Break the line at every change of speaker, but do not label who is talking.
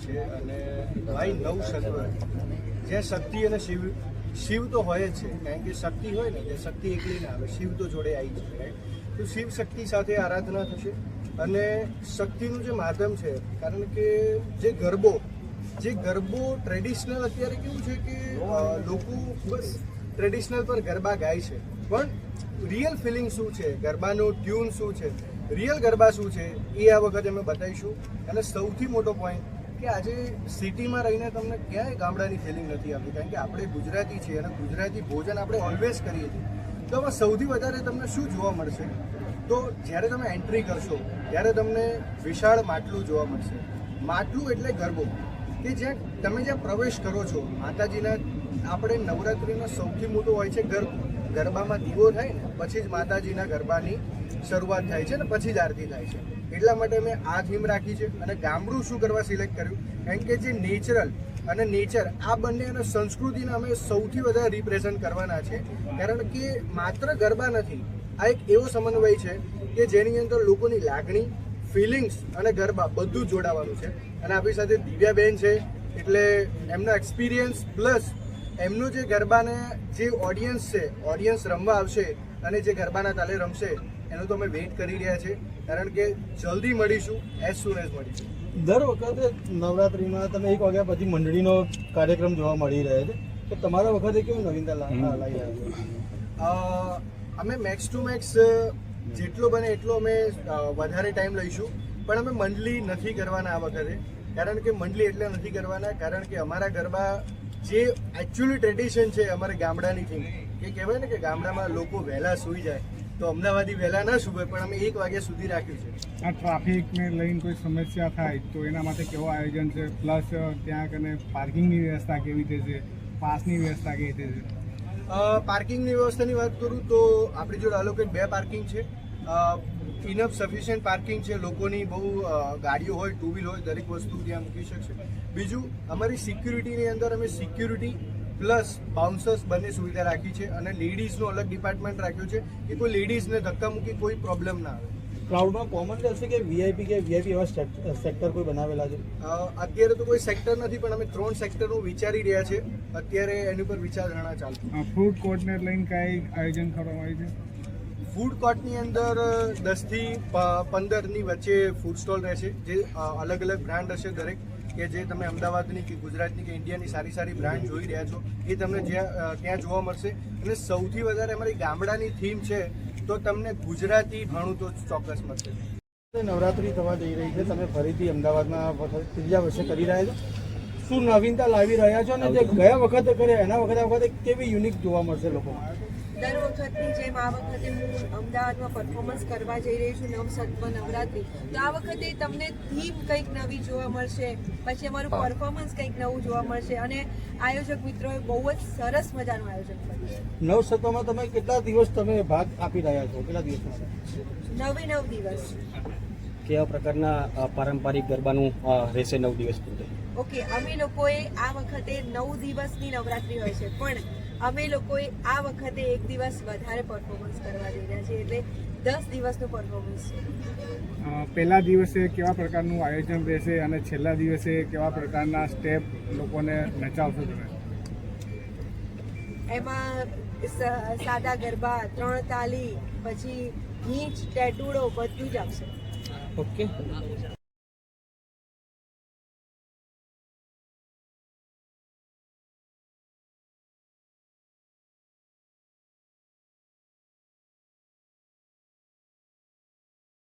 છે અને ભાઈ નવ સત્વ જ્યાં શક્તિ અને શિવ તો હોય જ છે, કારણ કે શક્તિ હોય ને જે શક્તિ એકલી ના આવે, શિવ તો જોડે આવી છે, રાઈટ? તો શિવ શક્તિ સાથે આરાધના થશે અને શક્તિનું જે માધ્યમ છે, કારણ કે જે ગરબો ટ્રેડિશનલ અત્યારે કેવું છે કે લોકો બસ ટ્રેડિશનલ પર ગરબા ગાય છે, પણ રિયલ ફિલિંગ શું છે, ગરબાનું ટ્યુન શું છે, રિયલ ગરબા શું છે, એ આ વખતે અમે બતાવીશું. અને સૌથી મોટો પોઈન્ટ કે આજે સિટીમાં રહીને તમને ક્યાંય ગામડાની ફિલિંગ નથી આવતી, કારણ કે આપણે ગુજરાતી છીએ અને ગુજરાતી ભોજન આપણે ઓલવેઝ કરીએ છીએ. તો આમાં સૌથી વધારે તમને શું જોવા મળશે? તો જ્યારે તમે એન્ટ્રી કરશો ત્યારે તમને વિશાળ માટલું જોવા મળશે. માટલું એટલે ગરબો, કે જ્યાં પ્રવેશ કરો છો માતાજીના. આપણે નવરાત્રિનો સૌથી મોટો હોય છે ગરબામાં દીવો થાય ને પછી જ માતાજીના ગરબાની શરૂઆત થાય છે ને પછી જ આરતી થાય છે. એટલા માટે મેં આ થીમ રાખી છે. અને ગામડું શું કરવા સિલેક્ટ કર્યું? કારણ કે જે નેચરલ અને નેચર આ બંને અને સંસ્કૃતિને અમે સૌથી વધારે રિપ્રેઝન્ટ કરવાના છે, કારણ કે માત્ર ગરબા નથી, આ એક એવો સમન્વય છે કે જેની અંદર લોકોની લાગણી, ફિલિંગ્સ અને ગરબા બધું જ જોડાવાનું છે. અને આપણી સાથે દિવ્યાબેન છે, એટલે એમનો એક્સપિરિયન્સ પ્લસ એમનો જે ગરબાને જે ઓડિયન્સ રમવા આવશે અને જે ગરબાના તાલે રમશે એનો તો અમે વેઇટ કરી રહ્યા છે, કારણ કે જલ્દી મળીશું, એઝ સુન એઝ મળીશું.
દર વખતે નવરાત્રિમાં તમે 1 વાગ્યા પછી મંડળીનો કાર્યક્રમ જોવા મળી રહ્યો છે, તો તમારા વખતે કેવું નવીનતા લાવી રહ્યા છો?
અમે મેક્સ ટુ મેક્સ જેટલો બને એટલો અમે વધારે ટાઈમ લઈશું, પણ અમે મંડળી નથી કરવાના આ વખતે. કારણ કે મંડળી એટલે નથી કરવાના કારણ કે અમારા ગરબા જે એકચ્યુઅલી ટ્રેડિશન છે અમારા ગામડાની થીમ, કે કહેવાય ને કે ગામડામાં લોકો વહેલા સૂઈ જાય, તો અમદાવાદી વહેલા ના સૂવે, પણ અમે 1 વાગ્યા સુધી રાખ્યું છે.
આ ટ્રાફિકને લઈને કોઈ સમસ્યા થાય તો એના માટે કેવો આયોજન છે? પ્લસ ત્યાં કને પાર્કિંગની વ્યવસ્થા કેવી રીતે છે? પાસની વ્યવસ્થા કેવી રીતે છે?
પાર્કિંગની વ્યવસ્થાની વાત કરું તો આપણી જોડે અલોકેટ 2 પાર્કિંગ છે. ઇનફ સફિશિયન્ટ પાર્કિંગ છે, લોકોની બહુ ગાડીઓ હોય, 2 વ્હીલ હોય, દરેક વસ્તુ ત્યાં મૂકી શકશે. બીજું, અમારી સિક્યુરિટીની અંદર અમે સિક્યુરિટી પ્લસ બાઉન્સર્સ બંને સુવિધા રાખી છે અને લેડીઝનો અલગ ડિપાર્ટમેન્ટ રાખ્યો છે કે કોઈ લેડીઝને ધક્કા મૂકી કોઈ પ્રોબ્લેમ ના આવે.
ક્રાઉડમાં કોમન રહેશે કે વીઆઈપી એવા સેક્ટર કોઈ બનાવેલા છે?
અત્યારે તો કોઈ સેક્ટર નથી, પણ અમે 3 સેક્ટરનું વિચારી રહ્યા છે. અત્યારે એની ઉપર વિચારણા ચાલુ.
ફૂડ કોર્ટને લઈને કઈ આયોજન કરવામાં આવ્યું છે?
ફૂડ કોર્ટની અંદર 10 થી 15ની વચ્ચે ફૂડ સ્ટોલ રહેશે, જે અલગ અલગ બ્રાન્ડ હશે દરેક, કે જે તમે અમદાવાદની કે ગુજરાતની કે ઇન્ડિયાની સારી સારી બ્રાન્ડ જોઈ રહ્યા છો એ તમને ત્યાં જોવા મળશે. અને સૌથી વધારે અમારી ગામડાની થીમ છે, તો તમને ગુજરાતી ભાણું તો ચોક્કસ મળશે.
નવરાત્રિ થવા જઈ રહી છે, તમે ફરીથી અમદાવાદમાં 3જા વર્ષે કરી રહ્યા છો, શું નવીનતા લાવી રહ્યા છો? અને જે ગયા વખતે કર્યા એના વખતે કેવી યુનિક જોવા મળશે લોકો?
દર વખતની જેમ આ વખતે હું અમદાવાદમાં પરફોર્મન્સ કરવા જઈ રહી છું નવસત્વ નવરાત્રિ. તો આ વખતે તમને થીમ કંઈક નવી જોવા મળશે, પછી અમારું પરફોર્મન્સ કંઈક નવું જોવા મળશે અને આયોજક મિત્રોએ બહુ જ સરસ મજાનું આયોજન કર્યું છે.
નવસત્વમાં તમે કેટલા દિવસ તમે ભાગ આપી રહ્યા છો? કેટલા દિવસ થશે?
9 દિવસ.
કેવા પ્રકારના પારંપરિક ગરબાનું રહેશે 9 દિવસ પૂરતું?
ઓકે, અમે લોકોએ આ વખતે 9 દિવસની નવરાત્રિ હોય છે, પણ અમે લોકોએ આ વખતે 1 દિવસ વધારે પરફોર્મન્સ કરવા જઈ રહ્યા છીએ, એટલે 10 દિવસનું પરફોર્મન્સ છે.
પહેલા દિવસે કેવા પ્રકારનું આયોજન રહેશે અને છેલ્લા દિવસે કેવા પ્રકારના સ્ટેપ લોકોને નચાવશો તમે?
એમાં સાદા ગરબા, 3 તાલી, પછી ગીચ, ટેટુડો બધું જ આવશે.
ઓકે.